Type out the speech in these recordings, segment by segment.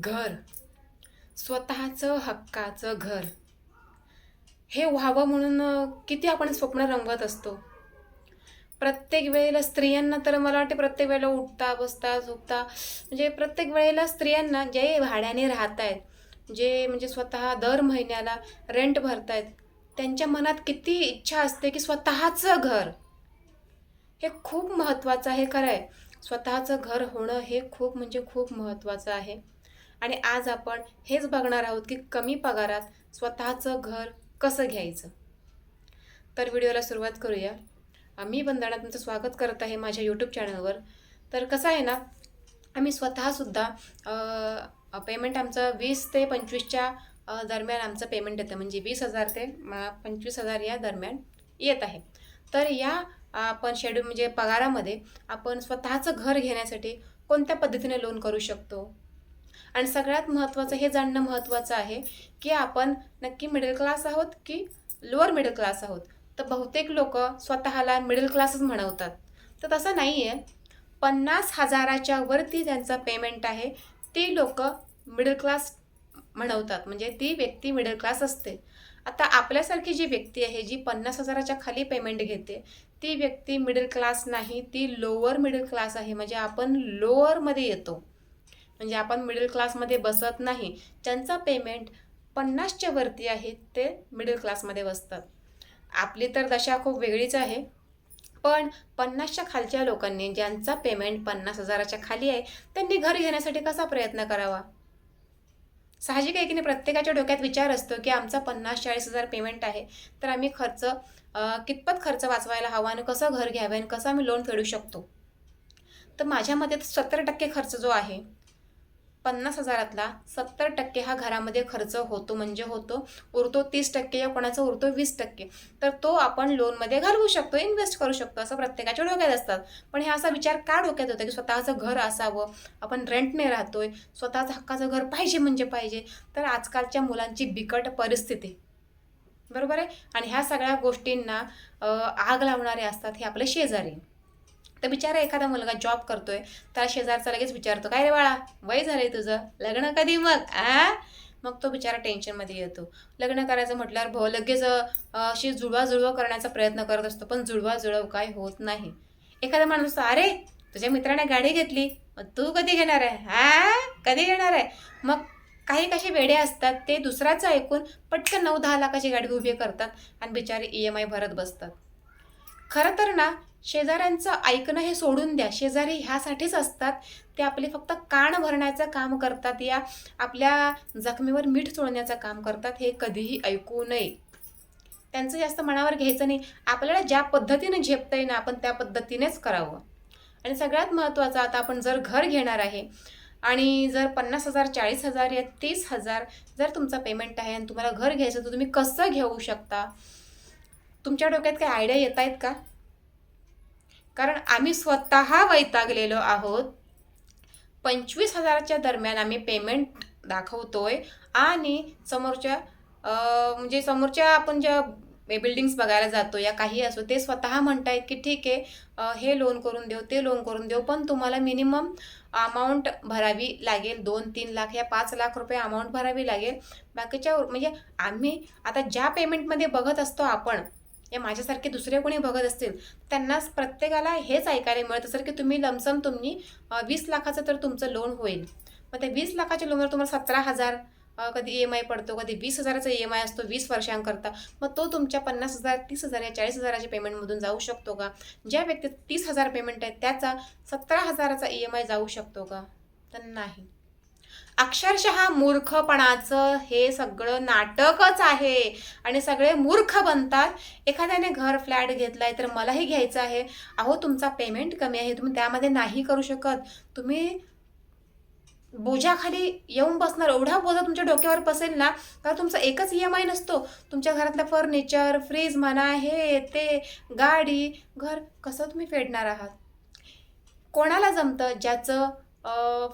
घर, स्वतःचं हक्काचं घर हे व्हावं म्हणून किती आपण स्वप्न रंगवत असतो. प्रत्येक वेळेला स्त्रियांना तर मला वाटते प्रत्येक वेळेला उठता, बसता, झोपता म्हणजे प्रत्येक वेळेला स्त्रियांना जे भाड्याने राहत आहेत, जे म्हणजे स्वतः दर महिन्याला रेंट भरतायत, त्यांच्या मनात किती इच्छा असते की स्वतःचं घर हे खूप महत्त्वाचं आहे. खरं आहे, स्वतःचं घर होणं हे खूप म्हणजे खूप महत्त्वाचं आहे. आणि आज आपण हेच बघणार आहोत की कमी पगारात स्वतःचं घर कसं घ्यायचं. तर व्हिडिओला सुरुवात करूया. मी वंदना तुमचं स्वागत करत आहे माझ्या यूट्यूब चॅनलवर. तर कसं आहे ना, आम्ही स्वतःसुद्धा पेमेंट आमचं 20 ते 25च्या दरम्यान आमचं पेमेंट येतं. म्हणजे 20,000 ते 25,000 या दरम्यान येत आहे. तर या आपण शेड्यूल म्हणजे पगारामध्ये आपण स्वतःचं घर घेण्यासाठी कोणत्या पद्धतीने लोन करू शकतो. आणि सगळ्यात महत्त्वाचं हे जाणणं महत्त्वाचं आहे की आपण नक्की मिडल क्लास आहोत की लोअर मिडल क्लास आहोत. तर बहुतेक लोक स्वतःला मिडल क्लासच म्हणवतात. तर तसं नाही आहे. 50,000च्या वरती त्यांचं पेमेंट आहे, ती लोक मिडल क्लास म्हणवतात. म्हणजे ती व्यक्ती मिडल क्लास असते. आता आपल्यासारखी जी व्यक्ती आहे, जी 50,000च्या खाली पेमेंट घेते, ती व्यक्ती मिडल क्लास नाही, ती लोअर मिडल क्लास आहे. म्हणजे आपण लोअरमध्ये येतो. म्हणजे आपण मिडल क्लासमध्ये बसत नाही. ज्यांचा पेमेंट 50च्या वरती आहे ते मिडल क्लासमध्ये बसतात. आपली तर दशा खूप वेगळीच आहे. पण 50च्या खालच्या लोकांनी ज्यांचा पेमेंट 50,000च्या खाली आहे, त्यांनी घर घेण्यासाठी कसा प्रयत्न करावा. साहजिक आहे की नाही, प्रत्येकाच्या डोक्यात विचार असतो की आमचा 50-40,000 पेमेंट आहे, तर आम्ही कितपत खर्च वाचवायला हवा आणि कसं घर घ्यावे आणि कसं आम्ही लोन फेडू शकतो. तर माझ्या मते 70% खर्च जो आहे, 50,000तला 70% हा घरामध्ये खर्च होतो म्हणजे होतो. उरतो 30% या कोणाचा उरतो 20%. तर तो आपण लोनमध्ये घालवू शकतो, इन्व्हेस्ट करू शकतो, असं प्रत्येकाच्या डोक्यात असतात. पण हे असा विचार का डोक्यात होता की स्वतःचं घर असावं, आपण रेंटने राहतोय, स्वतःचं हक्काचं घर पाहिजे म्हणजे पाहिजे. तर आजकालच्या मुलांची बिकट परिस्थिती, बरोबर आहे. आणि ह्या सगळ्या गोष्टींना आग लावणारे असतात हे आपले शेजारी. तर बिचारा एखादा मुलगा जॉब करतोय, त्याला शेजारचा लगेच विचारतो, काय रे बाळा, वय झालंय तुझं, लग्न कधी मग मग तो बिचारा टेन्शनमध्ये येतो. लग्न करायचं म्हटल्यावर भाऊ लगेच अशी जुळवाजुळव करण्याचा प्रयत्न करत असतो, पण जुळवाजुळव काय होत नाही. एखादा माणूस असतो, अरे तुझ्या मित्राने गाडी घेतली, मग तू कधी घेणार आहे, कधी घेणार आहे. मग काही कसे वेडे असतात, ते दुसऱ्याचं ऐकून पटकन 9-10 लाखाची गाडी उभी करतात आणि बिचारे EMI भरत बसतात. खरं तर ना, शेजाऱ्यांचं ऐकणं हे सोडून द्या. शेजारी ह्यासाठीच असतात, ते आपले फक्त कान भरण्याचं काम करतात, या आपल्या जखमेवर मीठ चोळण्याचं काम करतात. हे कधीही ऐकू नये. त्यांचं जास्त मनावर घ्यायचं नाही. आपल्याला ज्या पद्धतीने झेपता येईल ना, आपण त्या पद्धतीनेच करावं. आणि सगळ्यात महत्त्वाचं, आता आपण जर घर घेणार आहे आणि जर 50,000, 40,000 या 30,000 जर तुमचा पेमेंट आहे आणि तुम्हाला घर घ्यायचं, तर तुम्ही कसं घेऊ शकता? तुमच्या डोक्यात काही आयडिया येत आहेत का? कारण आम्ही स्वतः वैतागलेलो आहोत. 25,000च्या दरम्यान आम्ही पेमेंट दाखवतोय आणि म्हणजे समोरच्या आपण ज्या बिल्डिंग्स बघायला जातो या काही असो, ते स्वतः म्हणतायत की ठीक आहे, हे लोन करून देऊ, ते लोन करून देऊ, पण तुम्हाला मिनिमम अमाऊंट भरावी लागेल. 2-3 लाख या 5 लाख रुपये अमाऊंट भरावी लागेल. बाकीच्या म्हणजे आम्ही आता ज्या पेमेंटमध्ये बघत असतो आपण, या माझ्यासारखे दुसरे कोणी बघत असतील, त्यांनाच प्रत्येकाला हेच ऐकायला मिळत असेल की तुम्ही लमसम 20 लाखाचं तर तुमचं लोन होईल. मग त्या 20 लाखाच्या लोनवर तुम्हाला 17,000 कधी EMI पडतो, कधी 20,000चा EMI असतो 20 वर्षांकरता. मग तो तुमच्या 50,000, 30,000 या 40,000च्या पेमेंटमधून जाऊ शकतो का? ज्या व्यक्तीत 30,000 पेमेंट आहे त्याचा 17,000चा EMI जाऊ शकतो का? तर नाही. अक्षरशः मूर्खपणाचं हे सगळं नाटकच आहे आणि सगळे मूर्ख बनतात. एखाद्याने घर फ्लॅट घेतलाय तर मलाही घ्यायचं आहे. अहो, तुमचा पेमेंट कमी आहे, तुम्ही त्यामध्ये नाही करू शकत. तुम्ही बोझ्याखाली येऊन बसणार, एवढा बोजा तुमच्या डोक्यावर बसेल ना, तर तुमचा एकच EMI नसतो. तुमच्या घरातलं फर्निचर, फ्रीज म्हणा, हे ते, गाडी, घर कसं तुम्ही फेडणार आहात? कोणाला जमतं? ज्याचं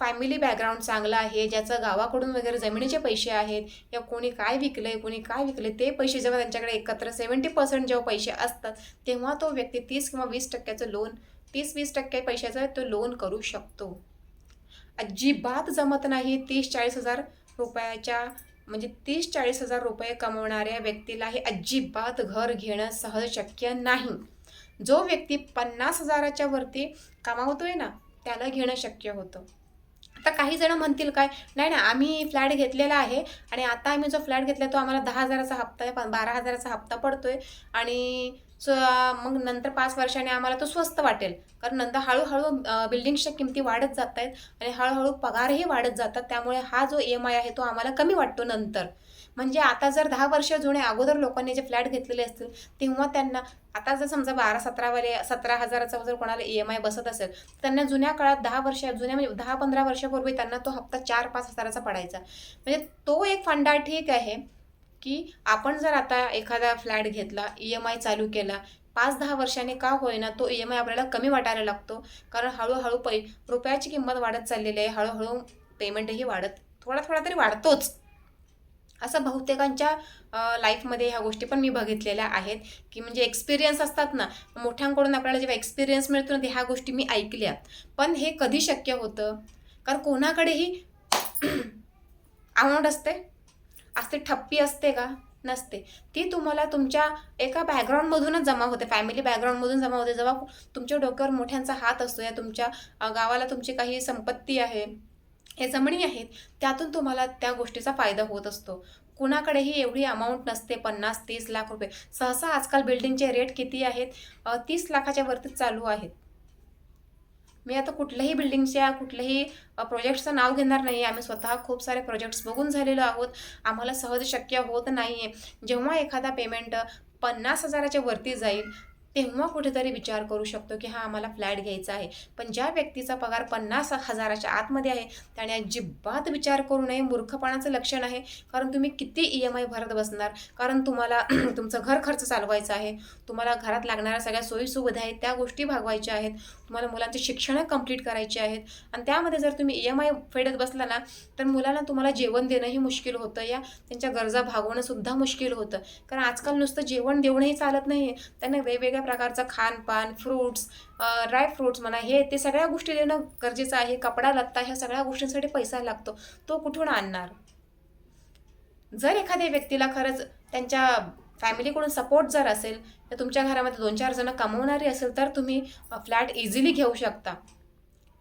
फॅमिली बॅकग्राऊंड चांगलं आहे, ज्याचं गावाकडून वगैरे जमिनीचे पैसे आहेत, या कोणी काय विकलंय, कोणी काय विकलंय, ते पैसे जेव्हा त्यांच्याकडे एकत्र 70% जेव्हा पैसे असतात, तेव्हा तो व्यक्ती 30 किंवा 20% लोन, 30-20% पैशाचं तो लोन करू शकतो. अजिबात जमत नाही. 30-40 हजार रुपयाच्या म्हणजे 30-40 हजार रुपये कमवणाऱ्या व्यक्तीला हे अजिबात घर घेणं सहज शक्य नाही. जो व्यक्ती 50,000च्या वरती कमावतोय ना, त्याला घेणं शक्य होतं. आता काही जण म्हणतील काय, नाही ना आम्ही फ्लॅट घेतलेला आहे आणि आता आम्ही जो फ्लॅट घेतला तो आम्हाला 10,000चा हप्ता आहे, 12,000चा हप्ता पडतोय आणि मग नंतर 5 वर्षांनी आम्हाला तो स्वस्त वाटेल. कारण नंतर हळूहळू बिल्डिंग्सच्या किमती वाढत जात आहेत आणि हळूहळू पगारही वाढत जातात. त्यामुळे हा जो EMI आहे तो आम्हाला कमी वाटतो नंतर. म्हणजे आता जर 10 वर्ष जुने अगोदर लोकांनी जे फ्लॅट घेतलेले असतील तेव्हा त्यांना, आता जर समजा 17,000चा जर कोणाला EMI बसत असेल, त्यांना जुन्या काळात 10 वर्ष जुन्या म्हणजे 10-15 वर्षापूर्वी त्यांना तो हप्ता 4-5 हजाराचा पडायचा. म्हणजे तो एक फंडा ठीक आहे, की आपण जर आता एखादा फ्लॅट घेतला, EMI चालू केला, 5-10 वर्षांनी का होईना तो EMI आपल्याला कमी वाटायला लागतो. कारण हळूहळू रुपयाची किंमत वाढत चाललेली आहे. हळूहळू पेमेंटही थोडा थोडा तरी वाढतोच. असं बहुतेकांच्या लाईफमध्ये ह्या गोष्टी पण मी बघितलेल्या आहेत, की म्हणजे एक्सपिरियन्स असतात ना, मोठ्यांकडून आपल्याला जेव्हा एक्सपिरियन्स मिळतो ना, ह्या गोष्टी मी ऐकल्या. पण हे कधी शक्य होतं? कारण कोणाकडेही अमाऊंट असते ठप्पी असते का? नसते. ती तुम्हाला तुमच्या एका बॅकग्राऊंडमधूनच जमा होते, फॅमिली बॅकग्राऊंडमधून जमा होते. जेव्हा तुमच्या डोक्यावर मोठ्यांचा हात असतो, या तुमच्या गावाला तुमची काही संपत्ती आहे, हे जमिनी आहेत, त्यातून तुम्हाला त्या गोष्टीचा फायदा होत असतो. कुणाकडेही एवढी अमाऊंट नसते, 50-30 लाख रुपये. सहसा आजकाल बिल्डिंगचे रेट किती आहेत? 30 लाखाच्या वरतीच चालू आहेत. मी आता कुठल्याही बिल्डिंगच्या कुठल्याही प्रोजेक्टचं नाव घेणार नाही. आम्ही स्वतः खूप सारे प्रोजेक्ट्स बघून झालेलो आहोत. आम्हाला सहज शक्य होत नाही आहे. जेव्हा एखादा पेमेंट 50,000च्या वरती जाईल, तेव्हा कुठेतरी विचार करू शकतो, की हां आम्हाला फ्लॅट घ्यायचा आहे. पण ज्या व्यक्तीचा पगार 50,000च्या आतमध्ये आहे, त्याने अजिबात विचार करू नये. मूर्खपणाचं लक्षण आहे. कारण तुम्ही किती EMI भरत बसणार? कारण तुम्हाला तुमचं घर खर्च चालवायचा आहे, तुम्हाला घरात लागणाऱ्या सगळ्या सोयीसुविधा आहेत त्या गोष्टी भागवायच्या आहेत, तुम्हाला मुलांची शिक्षणं कंप्लीट करायची आहेत आणि त्यामध्ये जर तुम्ही EMI फेडत बसला ना, तर मुलांना तुम्हाला जेवण देणंही मुश्किल होतं, या त्यांच्या गरजा भागवणंसुद्धा मुश्किल होतं. कारण आजकाल नुसतं जेवण देऊनही चालत नाही आहे. त्यांना वेगवेगळ्या प्रकारचं खानपान, फ्रूट्स, ड्राय फ्रूट्स म्हणा, हे ते सगळ्या गोष्टी देणं गरजेचं आहे. कपडा लत्ता ह्या सगळ्या गोष्टींसाठी पैसा लागतो. तो कुठून आणणार? जर एखाद्या व्यक्तीला खरंच त्यांच्या फॅमिलीकडून सपोर्ट जर असेल, तर तुमच्या घरामध्ये 2-4 जण कमवणारी असेल, तर तुम्ही फ्लॅट इझिली घेऊ शकता.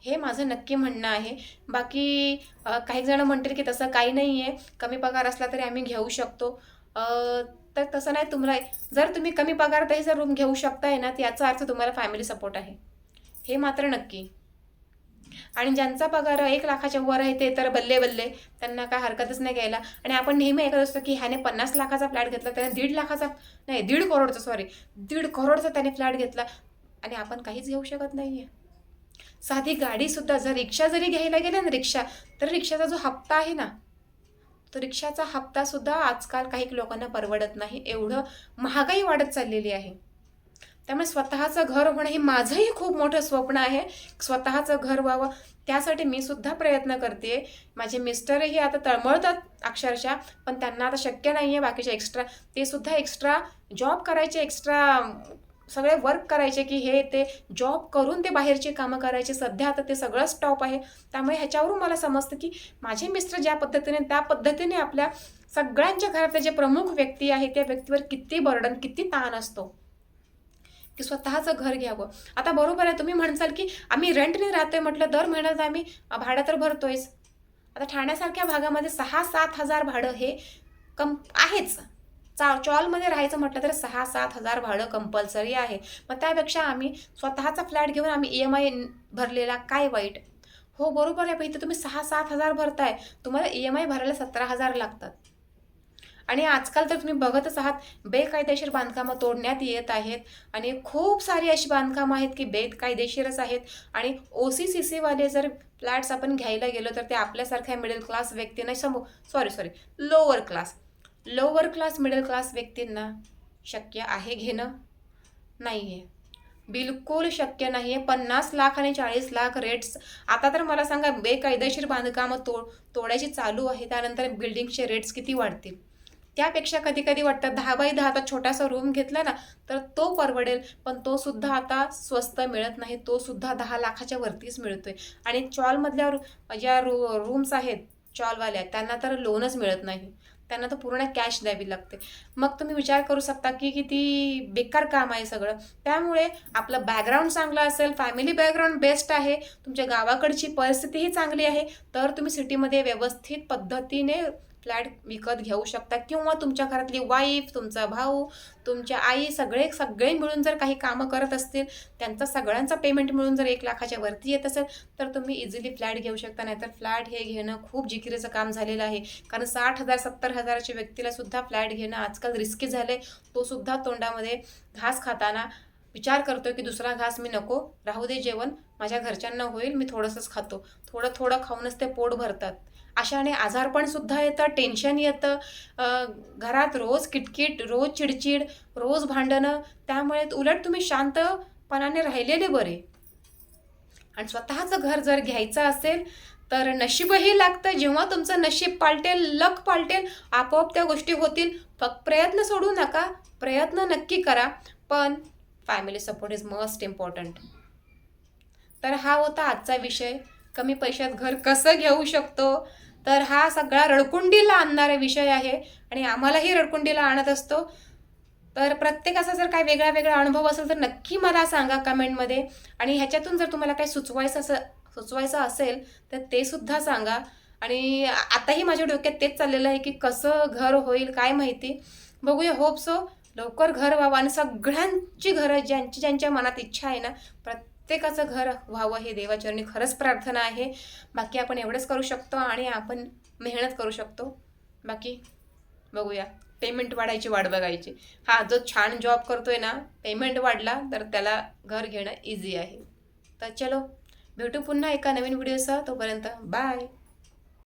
हे माझं नक्की म्हणणं आहे. बाकी काही जण म्हणतील की तसं काही नाही आहे, कमी पगार असला तरी आम्ही घेऊ शकतो. तर तसं नाही. तुम्हाला जर तुम्ही कमी पगारातही जर रूम घेऊ शकताय ना, याचा अर्थ तुम्हाला फॅमिली सपोर्ट आहे, हे मात्र नक्की. आणि ज्यांचा पगार 1 लाखाच्या वर आहे ते तर बल्ले बल्ले, त्यांना काय हरकतच नाही घ्यायला. आणि आपण नेहमी ऐकत असतो की ह्याने 50 लाखाचा फ्लॅट घेतला, त्याने 1.5 लाखाचा नाही 1.5 करोडचा 1.5 करोडचा त्याने फ्लॅट घेतला आणि आपण काहीच घेऊ शकत नाही आहे. साधी गाडीसुद्धा, जर रिक्षा जरी घ्यायला गेल्या ना, तर रिक्षाचा जो हप्ता आहे ना, तो रिक्षाचा हप्तासुद्धा आजकाल काही लोकांना परवडत नाही. एवढं महागाई वाढत चाललेली आहे. त्यामुळे स्वतःचं घर होणं हे माझंही खूप मोठं स्वप्न आहे. स्वतःचं घर व्हावं, त्यासाठी मी सुद्धा प्रयत्न करते. माझे मिस्टरही आता तळमळतात अक्षरशः, पण त्यांना आता शक्य नाही आहे. बाकीचे ते सुद्धा एक्स्ट्रा जॉब करायचे, एक्स्ट्रा सगळे वर्क करायचे, की हे ते जॉब करून ते बाहेरची कामं करायचे. सध्या आता ते सगळं स्टॉप आहे. त्यामुळे ह्याच्यावरून मला समजतं, की माझे मिस्टर ज्या पद्धतीने, त्या पद्धतीने आपल्या सगळ्यांच्या घरातले जे प्रमुख व्यक्ती आहे, त्या व्यक्तीवर किती बर्डन, किती ताण असतो, की स्वतःचं घर घ्यावं. आता बरोबर आहे, तुम्ही म्हणसाल की आम्ही रेंटने राहतोय, म्हटलं दर महिन्यात आम्ही भाडं तर भरतोयच. आता ठाण्यासारख्या भागामध्ये 6-7 हजार भाडं हे आहेच. चॉलमध्ये राहायचं म्हटलं तर 6-7 हजार भाडं कंपल्सरी आहे. मग त्यापेक्षा आम्ही स्वतःचा फ्लॅट घेऊन आम्ही EMI भरलेला काय वाईट? हो बरोबर आहे, पण इथे तुम्ही 6-7 हजार भरताय, तुम्हाला EMI भरायला 17,000 लागतात. आणि आजकाल तर तुम्ही बघतच आहात, बेकायदेशीर बांधकामं तोडण्यात येत आहेत आणि खूप सारी अशी बांधकामं आहेत की बेकायदेशीरच आहेत. आणि OC-CC वाले जर फ्लॅट्स आपण घ्यायला गेलो, तर ते आपल्यासारख्या मिडल क्लास व्यक्तींना लोअर क्लास मिडल क्लास व्यक्तींना शक्य आहे घेणं? नाही आहे, बिलकुल शक्य नाही आहे. 50 लाख आणि 40 लाख रेट्स. आता तर मला सांगा, बेकायदेशीर बांधकामं तोडायची चालू आहे, त्यानंतर बिल्डिंगचे रेट्स किती वाढतील? त्यापेक्षा कधी कधी वाटतं 10x10चा छोटासा रूम घेतला ना तर तो परवडेल, पण तो सुद्धा आता स्वस्त मिळत नाही, तो सुद्धा 10 लाखाच्या वरतीच मिळतोय. आणि चॉलमधल्या ज्या रूम्स आहेत चॉलवाल्या, त्यांना तर लोनच मिळत नाही, त्यांना तर पूर्ण कॅश द्यावी लागते. मग तुम्ही विचार करू शकता की किती बेकार काम आहे सगळं. त्यामुळे आपलं बॅकग्राऊंड चांगलं असेल, फॅमिली बॅकग्राऊंड बेस्ट आहे, तुमच्या गावाकडची परिस्थितीही चांगली आहे, तर तुम्ही सिटीमध्ये व्यवस्थित पद्धतीने फ्लॅट विकत घेऊ शकता. किंवा तुमच्या घरातली वाईफ, तुमचा भाऊ, तुमच्या आई सगळे सगळे मिळून जर काही कामं करत असतील, त्यांचा सगळ्यांचा पेमेंट मिळून जर 1 लाखाच्या वरती येत असेल तर तुम्ही इझिली फ्लॅट घेऊ शकता. नाहीतर फ्लॅट हे घेणं खूप जिकिरीचं काम झालेलं आहे. कारण 60,000 70,000च्या व्यक्तीला सुद्धा फ्लॅट घेणं आजकाल रिस्की झाले. तो सुद्धा तोंडामध्ये घास खाताना विचार करतोय की दुसरा घास मी नको, राहू दे जेवण, माझ्या घरच्यांना होईल, मी थोडंसंच खातो. थोडं थोडं खाऊनच ते पोट भरतात. अशाने आजारपण सुद्धा येतं, टेन्शन येतं, घरात रोज किटकिट, रोज चिडचिड, रोज भांडणं. त्यामुळे उलट तुम्ही शांतपणाने राहिलेले बरे. आणि स्वतःचं घर जर घ्यायचं असेल तर नशीबही लागतं. जेव्हा तुमचं नशीब पालटेल, लक पालटेल, आपोआप त्या गोष्टी होतील. फक्त प्रयत्न सोडू नका, प्रयत्न नक्की करा, पण family support is most important. तर हा होता आजचा विषय, कमी पैशात घर कसं घेऊ शकतो. तर हा सगळा रडकुंडीला आणणारा विषय आहे आणि आम्हालाही रडकुंडीला आणत असतो. तर प्रत्येकाचा जर काही वेगळा वेगळा अनुभव असेल तर नक्की मला सांगा कमेंटमध्ये. आणि ह्याच्यातून जर तुम्हाला काही सुचवायचं असेल तर ते सुद्धा सांगा. आणि आताही माझ्या डोक्यात तेच चाललेलं आहे की कसं घर होईल काय माहिती. बघूया, होप सो लवकर घर व्हावं आणि सगळ्यांची घरं, ज्यांची ज्यांच्या मनात इच्छा आहे ना, प्रत्येकाचं घर व्हावं हे देवाचरणी खरंच प्रार्थना आहे. बाकी आपण एवढंच करू शकतो आणि आपण मेहनत करू शकतो. बाकी बघूया, पेमेंट वाढायची वाट बघायची. हा, जो छान जॉब करतोय ना, पेमेंट वाढला तर त्याला घर घेणं इझी आहे. तर चलो, भेटू पुन्हा एका नवीन व्हिडिओसह. तोपर्यंत बाय.